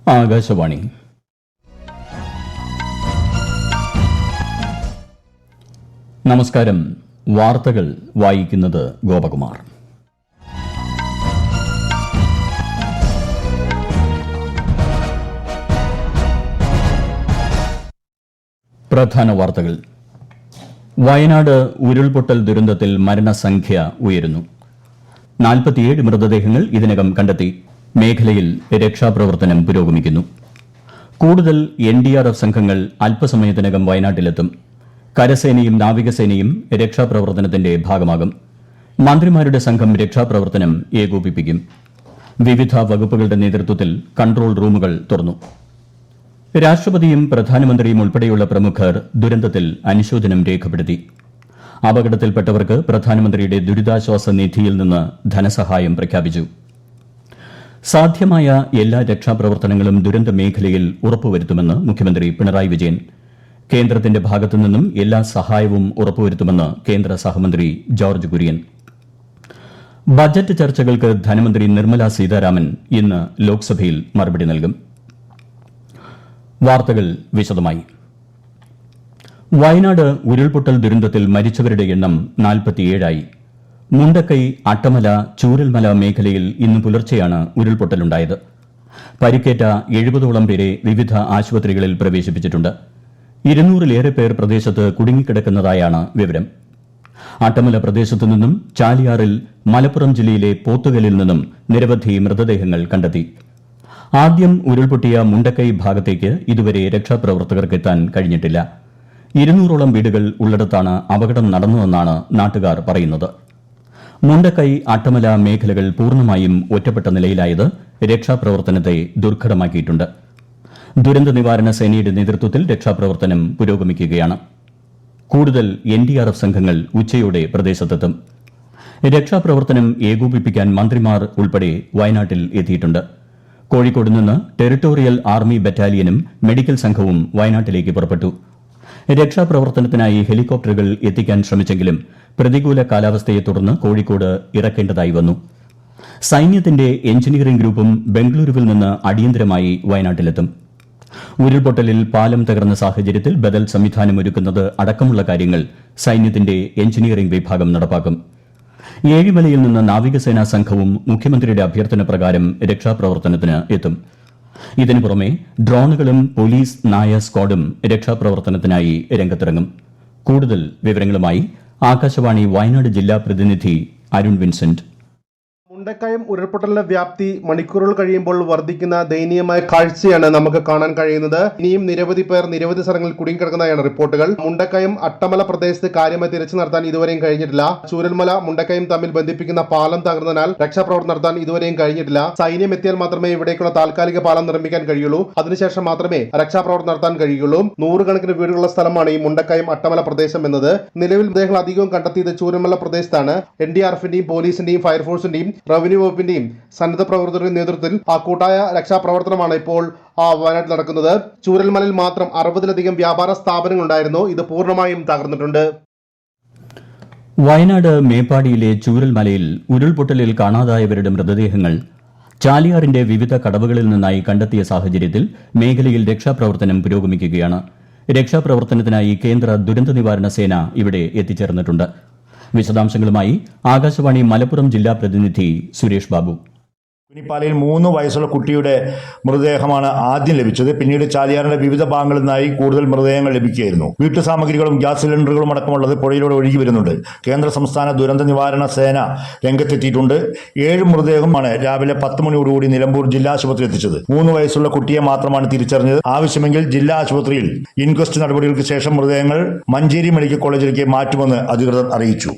ആകാശവാണി. നമസ്കാരം. വാർത്തകൾ വായിക്കുന്നത് ഗോപകുമാർ. പ്രധാന വാർത്തകൾ. വയനാട് ഉരുൾപൊട്ടൽ ദുരന്തത്തിൽ മരണസംഖ്യ ഉയരുന്നു. 47 മൃതദേഹങ്ങൾ ഇതിനകം കണ്ടെത്തി. മേഖലയിൽ രക്ഷാപ്രവർത്തനം പുരോഗമിക്കുന്നു. കൂടുതൽ NDRF സംഘങ്ങൾ അല്പസമയത്തിനകം വയനാട്ടിലെത്തും. കരസേനയും നാവികസേനയും രക്ഷാപ്രവർത്തനത്തിന്റെ ഭാഗമാകും. മന്ത്രിമാരുടെ സംഘം രക്ഷാപ്രവർത്തനം ഏകോപിപ്പിക്കും. വിവിധ വകുപ്പുകളുടെ നേതൃത്വത്തിൽ കൺട്രോൾ റൂമുകൾ തുറന്നു. രാഷ്ട്രപതിയും പ്രധാനമന്ത്രിയും ഉൾപ്പെടെയുള്ള പ്രമുഖർ ദുരന്തത്തിൽ അനുശോചനം രേഖപ്പെടുത്തി. അപകടത്തിൽപ്പെട്ടവർക്ക് പ്രധാനമന്ത്രിയുടെ ദുരിതാശ്വാസ നിധിയിൽ നിന്ന് ധനസഹായം പ്രഖ്യാപിച്ചു. സാധ്യമായ എല്ലാ രക്ഷാപ്രവർത്തനങ്ങളും ദുരന്ത മേഖലയിൽ ഉറപ്പുവരുത്തുമെന്ന് മുഖ്യമന്ത്രി പിണറായി വിജയൻ. കേന്ദ്രത്തിന്റെ ഭാഗത്തുനിന്നും എല്ലാ സഹായവും ഉറപ്പുവരുത്തുമെന്ന് കേന്ദ്ര സഹമന്ത്രി ജോർജ് കുര്യൻ. ബജറ്റ് ചർച്ചകൾക്ക് ധനമന്ത്രി നിർമ്മല സീതാരാമൻ ഇന്ന് ലോക്സഭയിൽ മറുപടി നൽകും. വാർത്തകൾ വിശദമായി. വയനാട് ഉരുൾപൊട്ടൽ ദുരന്തത്തിൽ മരിച്ചവരുടെ എണ്ണം 47ആയി. മുണ്ടക്കൈ, അട്ടമല, ചൂരൽമല മേഖലയിൽ ഇന്ന് പുലർച്ചെയാണ് ഉരുൾപൊട്ടലുണ്ടായത്. പരിക്കേറ്റ 70ഓളം പേരെ വിവിധ ആശുപത്രികളിൽ പ്രവേശിപ്പിച്ചിട്ടുണ്ട്. 200ലേറെ പേർ പ്രദേശത്ത് കുടുങ്ങിക്കിടക്കുന്നതായാണ് വിവരം. അട്ടമല പ്രദേശത്തു നിന്നും ചാലിയാറിൽ, മലപ്പുറം ജില്ലയിലെ പോത്തുകലിൽ നിന്നും നിരവധി മൃതദേഹങ്ങൾ കണ്ടെത്തി. ആദ്യം ഉരുൾപൊട്ടിയ മുണ്ടക്കൈ ഭാഗത്തേക്ക് ഇതുവരെ രക്ഷാപ്രവർത്തകർക്ക് എത്താൻ കഴിഞ്ഞിട്ടില്ല. 200ഓളം വീടുകൾ ഉള്ളിടത്താണ് അപകടം നടന്നതെന്നാണ് നാട്ടുകാർ പറയുന്നത്. മുണ്ടക്കൈ, അട്ടമല മേഖലകൾ പൂർണ്ണമായും ഒറ്റപ്പെട്ട നിലയിലായത് രക്ഷാപ്രവർത്തനത്തെ ദുർഘടമാക്കിയിട്ടുണ്ട്. ദുരന്ത നിവാരണ സേനയുടെ നേതൃത്വത്തിൽ രക്ഷാപ്രവർത്തനം പുരോഗമിക്കുകയാണ്. കൂടുതൽ NDRF സംഘങ്ങൾ ഉച്ചയോടെ പ്രദേശത്തെത്തും. രക്ഷാപ്രവർത്തനം ഏകോപിപ്പിക്കാൻ മന്ത്രിമാർ ഉൾപ്പെടെ വയനാട്ടിൽ എത്തിയിട്ടുണ്ട്. കോഴിക്കോട് നിന്ന് ടെറിട്ടോറിയൽ ആർമി ബറ്റാലിയനും മെഡിക്കൽ സംഘവും വയനാട്ടിലേക്ക് പുറപ്പെട്ടു. രക്ഷാപ്രവർത്തനത്തിനായി ഹെലികോപ്റ്ററുകൾ എത്തിക്കാൻ ശ്രമിച്ചെങ്കിലും പ്രതികൂല കാലാവസ്ഥയെ തുടർന്ന് കോഴിക്കോട് ഇറക്കേണ്ടതായി വന്നു. സൈന്യത്തിന്റെ എഞ്ചിനീയറിംഗ് ഗ്രൂപ്പും ബംഗളൂരുവിൽ നിന്ന് അടിയന്തരമായി വയനാട്ടിലെത്തും. ഉരുൾപൊട്ടലിൽ പാലം തകർന്ന സാഹചര്യത്തിൽ ബദൽ സംവിധാനം ഒരുക്കുന്നത് അടക്കമുള്ള കാര്യങ്ങൾ സൈന്യത്തിന്റെ എഞ്ചിനീയറിംഗ് വിഭാഗം നടപ്പാക്കും. ഏഴിമലയിൽ നിന്ന് നാവികസേനാ സംഘവും മുഖ്യമന്ത്രിയുടെ അഭ്യർത്ഥന പ്രകാരം രക്ഷാപ്രവർത്തനത്തിന് എത്തും. ഇതിനു പുറമെ ഡ്രോണുകളും പോലീസ് നായ സ്ക്വാഡും രക്ഷാപ്രവർത്തനത്തിനായി രംഗത്തിറങ്ങും. കൂടുതൽ വിവരങ്ങളുമായി ആകാശവാണി വയനാട് ജില്ലാ പ്രതിനിധി അരുൺ വിൻസെന്റ്. മുണ്ടക്കയം ഉരുൾപൊട്ടലിന്റെ വ്യാപ്തി മണിക്കൂറുകൾ കഴിയുമ്പോൾ വർദ്ധിക്കുന്ന ദയനീയമായ കാഴ്ചയാണ് നമുക്ക് കാണാൻ കഴിയുന്നത്. ഇനിയും നിരവധി പേർ നിരവധി സ്ഥലങ്ങളിൽ കുടുങ്ങിക്കിടക്കുന്നതായാണ് റിപ്പോർട്ടുകൾ. മുണ്ടക്കയം, അട്ടമല പ്രദേശത്ത് കാര്യമായി തിരച്ചിൽ നടത്താൻ ഇതുവരെയും കഴിഞ്ഞിട്ടില്ല. ചൂരൽമല, മുണ്ടക്കയം തമ്മിൽ ബന്ധിപ്പിക്കുന്ന പാലം തകർന്നതിനാൽ രക്ഷാപ്രവർത്തനം നടത്താൻ ഇതുവരെയും കഴിഞ്ഞിട്ടില്ല. സൈന്യം എത്തിയാൽ മാത്രമേ ഇവിടേക്കുള്ള താൽക്കാലിക പാലം നിർമ്മിക്കാൻ കഴിയുള്ളൂ. അതിനുശേഷം മാത്രമേ രക്ഷാപ്രവർത്തനം നടത്താൻ കഴിയുള്ളൂ. 100 കണക്കിന് വീടുകളുള്ള സ്ഥലമാണ് ഈ മുണ്ടക്കയം, അട്ടമല പ്രദേശം എന്നത്. നിലവിൽ മൃതദേഹങ്ങൾ അധികവും കണ്ടെത്തിയത് ചൂരൽമല പ്രദേശത്താണ്. NDRFന്റെയും പോലീസിന്റെയും ഫയർഫോഴ്സിന്റെയും റവന്യൂ വകുപ്പിന്റെയും സന്നദ്ധ പ്രവർത്തകരുടെ നേതൃത്വത്തിൽ കൂട്ടായ രക്ഷാപ്രവർത്തനമാണ് ഇപ്പോൾ വയനാട്ടിൽ നടക്കുന്നത്. ചൂരൽമലയിൽ മാത്രം 60ലധികം വ്യാപാര സ്ഥാപനങ്ങൾ ഉണ്ടായിരുന്നു. ഇത് പൂർണ്ണമായും തകർന്നിട്ടുണ്ട്. വയനാട് മേപ്പാടിയിലെ ചൂരൽമലയിൽ ഉരുൾപൊട്ടലിൽ കാണാതായവരുടെ മൃതദേഹങ്ങൾ ചാലിയാറിന്റെ വിവിധ കടവുകളിൽ നിന്നായി കണ്ടെത്തിയ സാഹചര്യത്തിൽ മേഖലയിൽ രക്ഷാപ്രവർത്തനം പുരോഗമിക്കുകയാണ്. രക്ഷാപ്രവർത്തനത്തിനായി കേന്ദ്ര ദുരന്ത നിവാരണ സേന ഇവിടെ എത്തിച്ചേർന്നിട്ടുണ്ട്. വിശദാംശങ്ങളുമായി ആകാശവാണി മലപ്പുറം ജില്ലാ പ്രതിനിധി സുരേഷ് ബാബു. കുനിപ്പാലയിൽ 3 വയസ്സുള്ള കുട്ടിയുടെ മൃതദേഹമാണ് ആദ്യം ലഭിച്ചത്. പിന്നീട് ചാലിയാറിന്റെ വിവിധ ഭാഗങ്ങളിൽ നിന്നായി കൂടുതൽ മൃതദേഹങ്ങൾ ലഭിക്കുകയായിരുന്നു. വീട്ടുസാമഗ്രികളും ഗ്യാസ് സിലിണ്ടറുകളും അടക്കമുള്ളത് പുഴയിലൂടെ ഒഴുകി വരുന്നുണ്ട്. കേന്ദ്ര സംസ്ഥാന ദുരന്ത നിവാരണ സേന രംഗത്തെത്തിയിട്ടുണ്ട്. 7 മൃതദേഹമാണ് രാവിലെ 10 മണിയോടുകൂടി നിലമ്പൂർ ജില്ലാ ആശുപത്രി എത്തിച്ചത്. 3 വയസ്സുള്ള കുട്ടിയെ മാത്രമാണ് തിരിച്ചറിഞ്ഞത്. ആവശ്യമെങ്കിൽ ജില്ലാ ആശുപത്രിയിൽ ഇൻക്വസ്റ്റ് നടപടികൾക്ക് ശേഷം മൃതദേഹങ്ങൾ മഞ്ചേരി മെഡിക്കൽ കോളേജിലേക്ക് മാറ്റുമെന്ന് അധികൃതർ അറിയിച്ചു.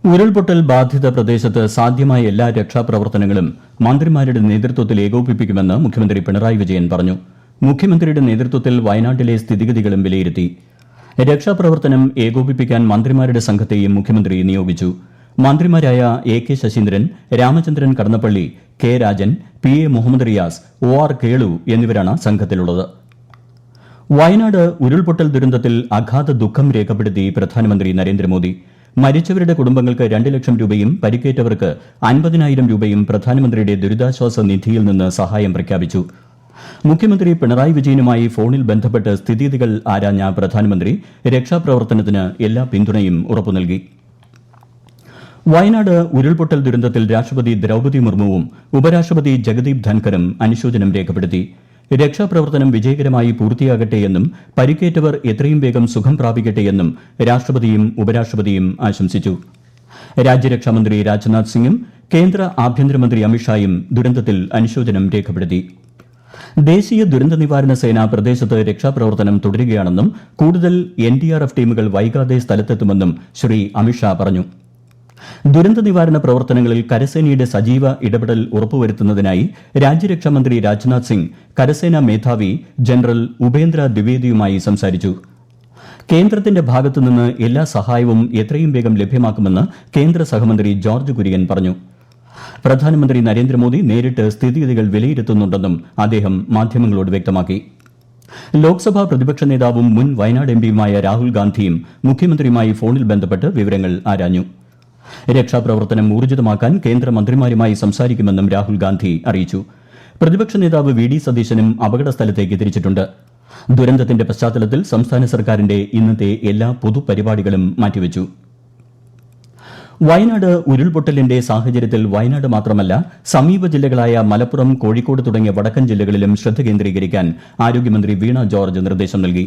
ഉരുൾപൊട്ടൽ ബാധിത പ്രദേശത്ത് സാധ്യമായ എല്ലാ രക്ഷാപ്രവർത്തനങ്ങളും മന്ത്രിമാരുടെ നേതൃത്വത്തിൽ ഏകോപിപ്പിക്കുമെന്ന് മുഖ്യമന്ത്രി പിണറായി വിജയൻ പറഞ്ഞു. മുഖ്യമന്ത്രിയുടെ നേതൃത്വത്തിൽ വയനാട്ടിലെ സ്ഥിതിഗതികളും വിലയിരുത്തി. രക്ഷാപ്രവർത്തനം ഏകോപിപ്പിക്കാൻ മന്ത്രിമാരുടെ സംഘത്തെയും മുഖ്യമന്ത്രി നിയോഗിച്ചു. മന്ത്രിമാരായ AK Saseendran, Ramachandran Kadannappally, K Rajan, PA Muhammad Riyas, OR Kelu എന്നിവരാണ് സംഘത്തിലുള്ളത്. വയനാട് ഉരുൾപൊട്ടൽ ദുരന്തത്തിൽ അഗാധ ദുഃഖം രേഖപ്പെടുത്തി പ്രധാനമന്ത്രി നരേന്ദ്രമോദി. മരിച്ചവരുടെ കുടുംബങ്ങൾക്ക് 2 ലക്ഷം രൂപയും പരിക്കേറ്റവർക്ക് 50,000 രൂപയും പ്രധാനമന്ത്രിയുടെ ദുരിതാശ്വാസ നിധിയിൽ നിന്ന് സഹായം പ്രഖ്യാപിച്ചു. മുഖ്യമന്ത്രി പിണറായി വിജയനുമായി ഫോണിൽ ബന്ധപ്പെട്ട് സ്ഥിതിഗതികൾ ആരാഞ്ഞ പ്രധാനമന്ത്രി രക്ഷാപ്രവർത്തനത്തിന് എല്ലാ പിന്തുണയും ഉറപ്പു നൽകി. വയനാട് ഉരുൾപൊട്ടൽ ദുരന്തത്തിൽ രാഷ്ട്രപതി ദ്രൌപദി മുർമുവും ഉപരാഷ്ട്രപതി ജഗദീപ് ധൻഖറും അനുശോചനം രേഖപ്പെടുത്തി. രക്ഷാപ്രവർത്തനം വിജയകരമായി പൂർത്തിയാകട്ടെയെന്നും പരിക്കേറ്റവർ എത്രയും വേഗം സുഖം പ്രാപിക്കട്ടെയെന്നും രാഷ്ട്രപതിയും ഉപരാഷ്ട്രപതിയും ആശംസിച്ചു. രാജ്യരക്ഷാമന്ത്രി രാജ്നാഥ് സിംഗും കേന്ദ്ര ആഭ്യന്തരമന്ത്രി അമിത്ഷായും ദുരന്തത്തിൽ അനുശോചനം രേഖപ്പെടുത്തി. ദേശീയ ദുരന്ത നിവാരണ സേന പ്രദേശത്ത് രക്ഷാപ്രവർത്തനം തുടരുകയാണെന്നും കൂടുതൽ NDRF ടീമുകൾ വൈകാതെ സ്ഥലത്തെത്തുമെന്നും ശ്രീ അമിത്ഷാ പറഞ്ഞു. ദുരന്ത നിവാരണ പ്രവർത്തനങ്ങളിൽ കരസേനയുടെ സജീവ ഇടപെടൽ ഉറപ്പുവരുത്തുന്നതിനായി രാജ്യരക്ഷാമന്ത്രി രാജ്നാഥ് സിംഗ് കരസേനാ മേധാവി ജനറൽ ഉപേന്ദ്ര ദ്വിവേദിയുമായി സംസാരിച്ചു. കേന്ദ്രത്തിന്റെ ഭാഗത്തുനിന്ന് എല്ലാ സഹായവും എത്രയും വേഗം ലഭ്യമാക്കുമെന്ന് കേന്ദ്ര സഹമന്ത്രി ജോർജ് കുര്യൻ പറഞ്ഞു. പ്രധാനമന്ത്രി നരേന്ദ്രമോദി നേരിട്ട് സ്ഥിതിഗതികൾ വിലയിരുത്തുന്നുണ്ടെന്നും അദ്ദേഹം മാധ്യമങ്ങളോട് വ്യക്തമാക്കി. ലോക്സഭാ പ്രതിപക്ഷ നേതാവും മുൻ വയനാട് എംപിയുമായ രാഹുൽ ഗാന്ധിയും മുഖ്യമന്ത്രിയുമായി ഫോണിൽ ബന്ധപ്പെട്ട് വിവരങ്ങൾ ആരാഞ്ഞു. രക്ഷാപ്രവർത്തനം ഊർജിതമാക്കാൻ കേന്ദ്രമന്ത്രിമാരുമായി സംസാരിക്കുമെന്നും രാഹുൽ ഗാന്ധി അറിയിച്ചു. പ്രതിപക്ഷ നേതാവ് VD സതീശനും അപകടസ്ഥലത്തേക്ക് തിരിച്ചിട്ടുണ്ട്. ദുരന്തത്തിന്റെ പശ്ചാത്തലത്തിൽ സംസ്ഥാന സർക്കാരിന്റെ ഇന്നത്തെ എല്ലാ പൊതുപരിപാടികളും മാറ്റിവച്ചു. വയനാട് ഉരുൾപൊട്ടലിന്റെ സാഹചര്യത്തിൽ വയനാട് മാത്രമല്ല സമീപ ജില്ലകളായ മലപ്പുറം, കോഴിക്കോട് തുടങ്ങിയ വടക്കൻ ജില്ലകളിലും ശ്രദ്ധ കേന്ദ്രീകരിക്കാൻ ആരോഗ്യമന്ത്രി വീണ ജോർജ് നിർദ്ദേശം നൽകി.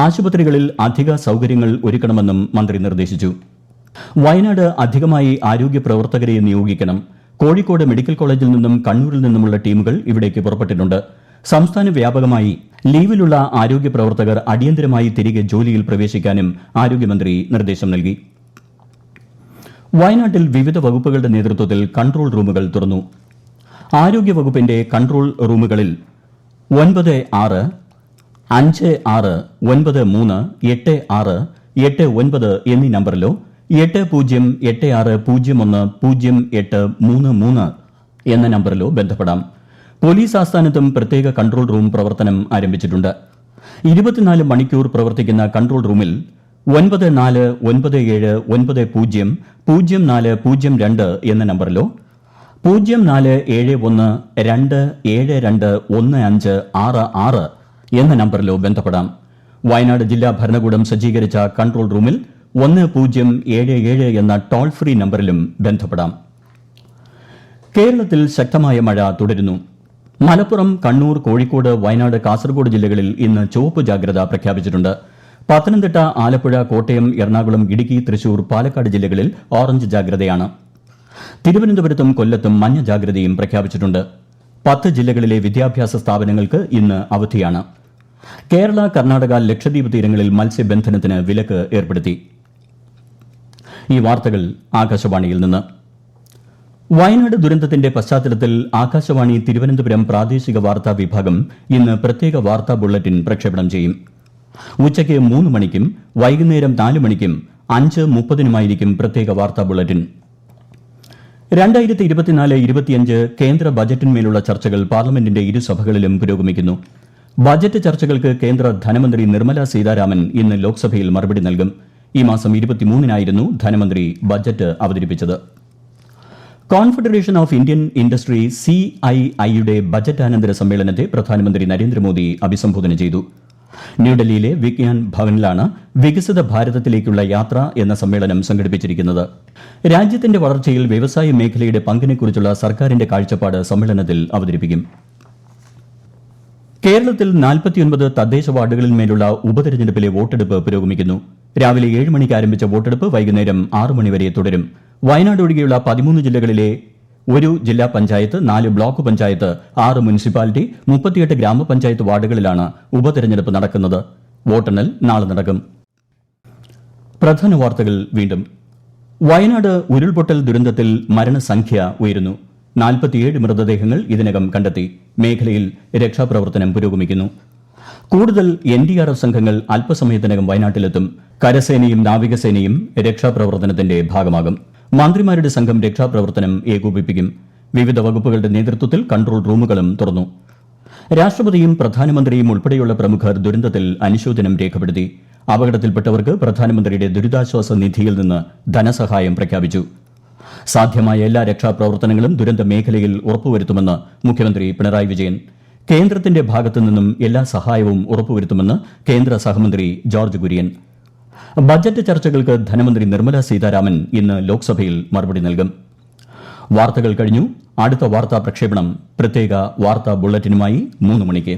ആശുപത്രികളിൽ അധിക സൌകര്യങ്ങൾ ഒരുക്കണമെന്നും മന്ത്രി നിർദ്ദേശിച്ചു. വയനാട് അധികമായി ആരോഗ്യ പ്രവർത്തകരെ നിയോഗിക്കണം. കോഴിക്കോട് മെഡിക്കൽ കോളേജിൽ നിന്നും കണ്ണൂരിൽ നിന്നുമുള്ള ടീമുകൾ ഇവിടേക്ക് പുറപ്പെട്ടിട്ടുണ്ട്. സംസ്ഥാന വ്യാപകമായി ലീവിലുള്ള ആരോഗ്യ പ്രവർത്തകർ അടിയന്തരമായി തിരികെ ജോലിയിൽ പ്രവേശിക്കാനും ആരോഗ്യമന്ത്രി നിർദ്ദേശം നൽകി. വയനാട്ടിൽ വിവിധ വകുപ്പുകളുടെ നേതൃത്വത്തിൽ കൺട്രോൾ റൂമുകൾ തുറന്നു. ആരോഗ്യവകുപ്പിന്റെ കൺട്രോൾ റൂമുകളിൽ 96 56 93 86 89 എന്നീ നമ്പറിലോ 8086010833 എന്ന നമ്പറിലോ ബന്ധപ്പെടാം. പോലീസ് ആസ്ഥാനത്തും പ്രത്യേക കൺട്രോൾ റൂം പ്രവർത്തനം ആരംഭിച്ചിട്ടുണ്ട്. 24 മണിക്കൂർ പ്രവർത്തിക്കുന്ന കൺട്രോൾ റൂമിൽ 9497900402 എന്ന നമ്പറിലോ 047127211566 എന്ന നമ്പറിലോ ബന്ധപ്പെടാം. വയനാട് ജില്ലാ ഭരണകൂടം സജ്ജീകരിച്ച കൺട്രോൾ റൂമിൽ 1077 എന്ന ടോൾ ഫ്രീ നമ്പറിലും ബന്ധപ്പെടാം. കേരളത്തിൽ ശക്തമായ മഴ തുടരുന്നു. മലപ്പുറം, കണ്ണൂർ, കോഴിക്കോട്, വയനാട്, കാസർഗോഡ് ജില്ലകളിൽ ഇന്ന് ചുവപ്പ് ജാഗ്രത പ്രഖ്യാപിച്ചിട്ടുണ്ട്. പത്തനംതിട്ട, ആലപ്പുഴ, കോട്ടയം, എറണാകുളം, ഇടുക്കി, തൃശൂർ, പാലക്കാട് ജില്ലകളിൽ ഓറഞ്ച് ജാഗ്രതയാണ്. തിരുവനന്തപുരത്തും കൊല്ലത്തും മഞ്ഞ ജാഗ്രതയും പ്രഖ്യാപിച്ചിട്ടുണ്ട്. 10 ജില്ലകളിലെ വിദ്യാഭ്യാസ സ്ഥാപനങ്ങൾക്ക് ഇന്ന് അവധിയാണ്. കേരള, കർണാടക, ലക്ഷദ്വീപ് തീരങ്ങളിൽ മത്സ്യബന്ധനത്തിന് വിലക്ക് ഏർപ്പെടുത്തി. ഈ വാർത്തകൾ ആകാശവാണിയിൽ നിന്ന്. വയനാട് ദുരന്തത്തിന്റെ പശ്ചാത്തലത്തിൽ ആകാശവാണി തിരുവനന്തപുരം പ്രാദേശിക വാർത്താ വിഭാഗം ഇന്ന് പ്രത്യേക വാർത്താ ബുള്ളറ്റിൻ പ്രക്ഷേപണം ചെയ്യും. ഉച്ചയ്ക്ക് 3 മണിക്കും വൈകുന്നേരം 4 മണിക്കും 5:30 പ്രത്യേക വാർത്താ ബുള്ളറ്റിൻ. 2024-25 കേന്ദ്ര ബജറ്റിന്മേലുള്ള ചർച്ചകൾ പാർലമെന്റിന്റെ ഇരുസഭകളിലും പുരോഗമിക്കുന്നു. ബജറ്റ് ചർച്ചകൾക്ക് കേന്ദ്ര ധനമന്ത്രി നിർമ്മല സീതാരാമൻ ഇന്ന് ലോക്സഭയിൽ മറുപടി നൽകും. ഈ മാസം 23-നായിരുന്നു ധനമന്ത്രി ബജറ്റ് അവതരിപ്പിച്ചത്. കോൺഫെഡറേഷൻ ഓഫ് ഇന്ത്യൻ ഇൻഡസ്ട്രി CII-യുടെ ബജറ്റാനന്തര സമ്മേളനത്തെ പ്രധാനമന്ത്രി നരേന്ദ്രമോദി അഭിസംബോധന ചെയ്തു. ന്യൂഡൽഹിയിലെ വിജ്ഞാൻ ഭവനിലാണ് വികസിത ഭാരതത്തിലേക്കുള്ള യാത്ര എന്ന സമ്മേളനം സംഘടിപ്പിച്ചിരിക്കുന്നത്. രാജ്യത്തിന്റെ വളർച്ചയിൽ വ്യവസായ മേഖലയുടെ പങ്കിനെക്കുറിച്ചുള്ള സർക്കാരിന്റെ കാഴ്ചപ്പാട് സമ്മേളനത്തിൽ അവതരിപ്പിക്കും. കേരളത്തിൽ 49 തദ്ദേശ വാർഡുകളിന്മേലുള്ള ഉപതെരഞ്ഞെടുപ്പിലെ വോട്ടെടുപ്പ് പുരോഗമിക്കുന്നു. രാവിലെ 7 മണിക്ക് ആരംഭിച്ച വോട്ടെടുപ്പ് വൈകുന്നേരം 6 മണിവരെ തുടരും. വയനാട് ഒഴികെയുള്ള 13 ജില്ലകളിലെ 1 ജില്ലാ പഞ്ചായത്ത്, 4 ബ്ലോക്ക് പഞ്ചായത്ത്, 6 മുനിസിപ്പാലിറ്റി, 38 ഗ്രാമപഞ്ചായത്ത് വാർഡുകളിലാണ് ഉപതെരഞ്ഞെടുപ്പ് നടക്കുന്നത്. വോട്ടെണ്ണൽ നാളെ നടക്കും. പ്രധാന വാർത്തകൾ വീണ്ടും. വയനാട് ഉരുൾപൊട്ടൽ ദുരന്തത്തിൽ മരണസംഖ്യ ഉയരുന്നു. 47 മൃതദേഹങ്ങൾ ഇതിനകം കണ്ടെത്തി. മേഖലയിൽ രക്ഷാപ്രവർത്തനം പുരോഗമിക്കുന്നു. കൂടുതൽ NDRF സംഘങ്ങൾ അല്പസമയത്തിനകം വയനാട്ടിലെത്തും. കരസേനയും നാവികസേനയും രക്ഷാപ്രവർത്തനത്തിന്റെ ഭാഗമാകും. മന്ത്രിമാരുടെ സംഘം രക്ഷാപ്രവർത്തനം ഏകോപിപ്പിക്കും. വിവിധ വകുപ്പുകളുടെ നേതൃത്വത്തിൽ കൺട്രോൾ റൂമുകളും തുറന്നു. രാഷ്ട്രപതിയും പ്രധാനമന്ത്രിയും ഉൾപ്പെടെയുള്ള പ്രമുഖർ ദുരന്തത്തിൽ അനുശോചനം രേഖപ്പെടുത്തി. അപകടത്തിൽപ്പെട്ടവർക്ക് പ്രധാനമന്ത്രിയുടെ ദുരിതാശ്വാസ നിധിയിൽ നിന്ന് ധനസഹായം പ്രഖ്യാപിച്ചു. സാധ്യമായ എല്ലാ രക്ഷാപ്രവർത്തനങ്ങളും ദുരന്ത മേഖലയിൽ ഉറപ്പുവരുത്തുമെന്ന് മുഖ്യമന്ത്രി പിണറായി വിജയൻ. കേന്ദ്രത്തിന്റെ ഭാഗത്തു നിന്നും എല്ലാ സഹായവും ഉറപ്പുവരുത്തുമെന്ന് കേന്ദ്ര സഹമന്ത്രി ജോർജ് കുര്യൻ. ബജറ്റ് ചർച്ചകൾക്ക് ധനമന്ത്രി നിർമ്മല സീതാരാമൻ ഇന്ന് ലോക്സഭയിൽ മറുപടി നൽകും. വാർത്തകൾ കഴിഞ്ഞു. അടുത്ത വാർത്താ പ്രക്ഷേപണം പ്രത്യേക വാർത്താ ബുള്ളറ്റിനുമായി 3 മണിക്ക്.